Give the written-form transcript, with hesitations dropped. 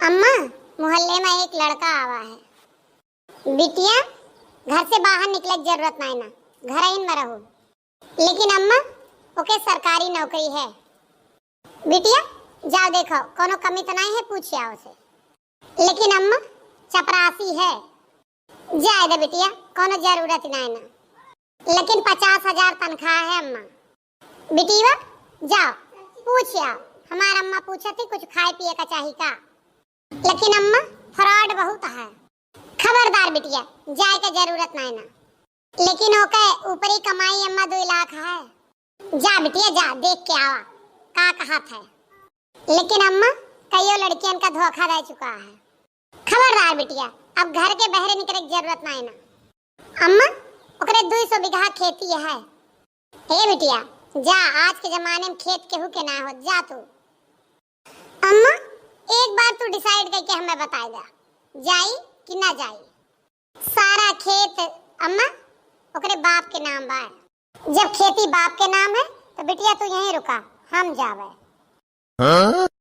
अम्मा, मोहल्ले में एक लड़का आवा है। बिटिया, घर से बाहर निकले की जरूरत नहीं ना, घर ही में रहो। लेकिन अम्मा, ओके सरकारी नौकरी है। बिटिया, जाओ देखो कोनो कमी तो नहीं है, पूछिए उसे। लेकिन अम्मा, चपरासी है। जाए दे बिटिया, कोनो जरूरत नहीं ना। लेकिन 50,000 तनख्वाह है अम्मा। बिटिया, जाओ पूछिए। हमारा अम्मा पूछा थी कुछ खाए पिए का चाहिए का। लेकिन अम्मा, फ्रॉड बहुत है। खबरदार बिटिया, जाए का जरूरत नहीं ना। लेकिन ओके ऊपरी कमाई अम्मा 2 लाख है। जा बिटिया जा, देख के आवा का कहत है। लेकिन अम्मा, कईयों लड़कियन का धोखा दे चुका है। खबरदार बिटिया, अब घर के बहरे निकले की जरूरत नहीं ना। अम्मा, ओकरे 200 बीघा खेती है। हे बिटिया, जा, आज के जमाने में खेत केहू के ना हो, जा तू। अम्मा, एक बार तू डिसाइड करके हमें बता दे, जाई कि ना जाई। सारा खेत अम्मा ओकरे बाप के नाम बा। जब खेती बाप के नाम है तो बिटिया तू यहीं रुका, हम जावे।